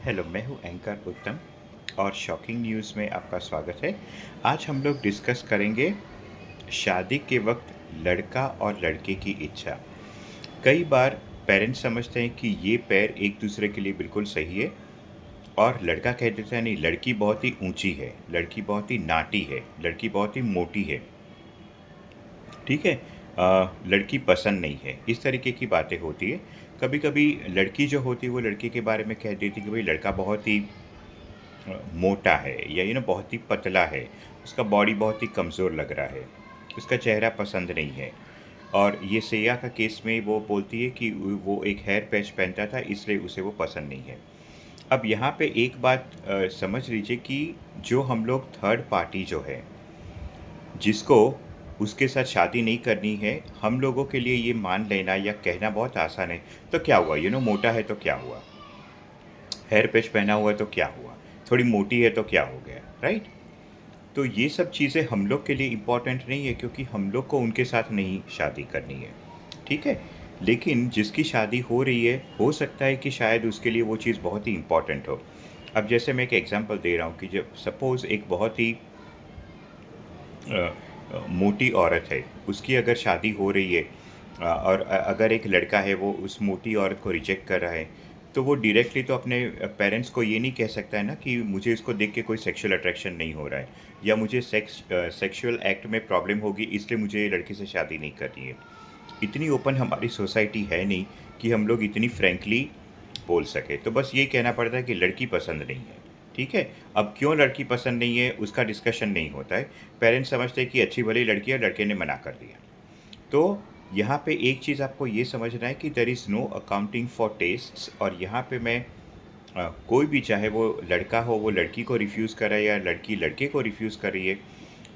Hello, मैं हूँ anchor उत्तम और शॉकिंग न्यूज़ में आपका स्वागत है। आज हम लोग डिस्कस करेंगे शादी के वक्त लड़का और लड़के की इच्छा। कई बार पेरेंट्स समझते हैं कि ये पेयर एक दूसरे के लिए बिल्कुल सही है और लड़का कह देता है नहीं, लड़की बहुत ही ऊंची है, लड़की बहुत ही नाटी है, लड़की बहुत ही मोटी है। ठीक है। लड़की पसंद नहीं है, इस तरीके की बातें होती है। कभी कभी लड़की जो होती है वो लड़के के बारे में कह देती है कि भाई लड़का बहुत ही मोटा है या बहुत ही पतला है, उसका बॉडी बहुत ही कमज़ोर लग रहा है, उसका चेहरा पसंद नहीं है। और ये सैया का केस में वो बोलती है कि वो एक हेयर पैच पहनता था इसलिए उसे वो पसंद नहीं है। अब यहाँ पे एक बात समझ लीजिए कि जो हम लोग थर्ड पार्टी जो है, जिसको उसके साथ शादी नहीं करनी है, हम लोगों के लिए ये मान लेना या कहना बहुत आसान है। तो क्या हुआ, मोटा है तो क्या हुआ, हेयर पैच पहना हुआ है तो क्या हुआ, थोड़ी मोटी है तो क्या हो गया, राइट? तो ये सब चीज़ें हम लोग के लिए इम्पोर्टेंट नहीं है क्योंकि हम लोग को उनके साथ नहीं शादी करनी है, ठीक है? लेकिन जिसकी शादी हो रही है, हो सकता है कि शायद उसके लिए वो चीज़ बहुत ही इम्पोर्टेंट हो। अब जैसे मैं एक एग्ज़ाम्पल दे रहा हूँ कि जब सपोज़ एक बहुत ही मोटी औरत है, उसकी अगर शादी हो रही है, और अगर एक लड़का है वो उस मोटी औरत को रिजेक्ट कर रहा है, तो वो डायरेक्टली तो अपने पेरेंट्स को ये नहीं कह सकता है ना कि मुझे इसको देख के कोई सेक्सुअल अट्रैक्शन नहीं हो रहा है या मुझे सेक्सुअल एक्ट में प्रॉब्लम होगी इसलिए मुझे लड़की से शादी नहीं करनी है। इतनी ओपन हमारी सोसाइटी है नहीं कि हम लोग इतनी फ्रैंकली बोल सके। तो बस ये कहना पड़ता है कि लड़की पसंद नहीं है, ठीक है? अब क्यों लड़की पसंद नहीं है उसका डिस्कशन नहीं होता है। पेरेंट्स समझते हैं कि अच्छी भली लड़की है, लड़के ने मना कर दिया। तो यहाँ पे एक चीज़ आपको ये समझना है कि there is no accounting for tastes. और यहाँ पे मैं कोई भी चाहे वो लड़का हो वो लड़की को रिफ्यूज़ कर रहा है या लड़की लड़के को रिफ्यूज़ कर रही है,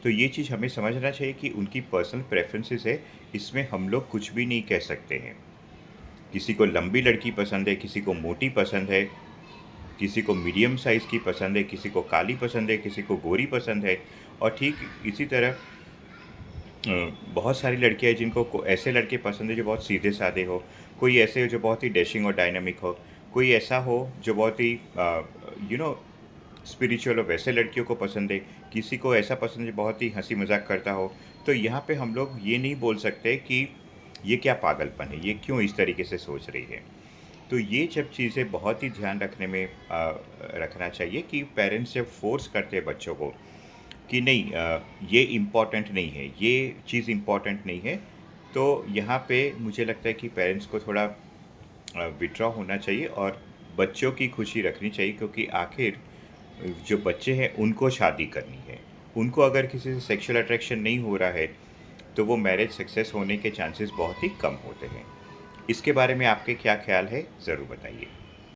तो ये चीज़ हमें समझना चाहिए कि उनकी पर्सनल प्रेफरेंसेस है, इसमें हम लोग कुछ भी नहीं कह सकते हैं। किसी को लंबी लड़की पसंद है, किसी को मोटी पसंद है, किसी को मीडियम साइज़ की पसंद है, किसी को काली पसंद है, किसी को गोरी पसंद है। और ठीक इसी तरह बहुत सारी लड़कियाँ हैं जिनको ऐसे लड़के पसंद है जो बहुत सीधे साधे हो, कोई ऐसे हो जो बहुत ही डैशिंग और डायनामिक हो, कोई ऐसा हो जो बहुत ही यू नो स्पिरिचुअल हो, वैसे लड़कियों को पसंद है, किसी को ऐसा पसंद है जो बहुत ही हंसी मजाक करता हो। तो यहाँ पे हम लोग ये नहीं बोल सकते कि ये क्या पागलपन है, ये क्यों इस तरीके से सोच रही है। तो ये जब चीज़ें बहुत ही ध्यान रखने में रखना चाहिए कि पेरेंट्स जब फोर्स करते हैं बच्चों को कि नहीं, ये इम्पोर्टेंट नहीं है, ये चीज़ इम्पोर्टेंट नहीं है, तो यहाँ पे मुझे लगता है कि पेरेंट्स को थोड़ा विथड्रॉ होना चाहिए और बच्चों की खुशी रखनी चाहिए क्योंकि आखिर जो बच्चे हैं उनको शादी करनी है। उनको अगर किसी से सेक्सुअल अट्रैक्शन नहीं हो रहा है, तो वो मैरिज सक्सेस होने के चांसेस बहुत ही कम होते हैं। इसके बारे में आपके क्या ख्याल है, ज़रूर बताइए।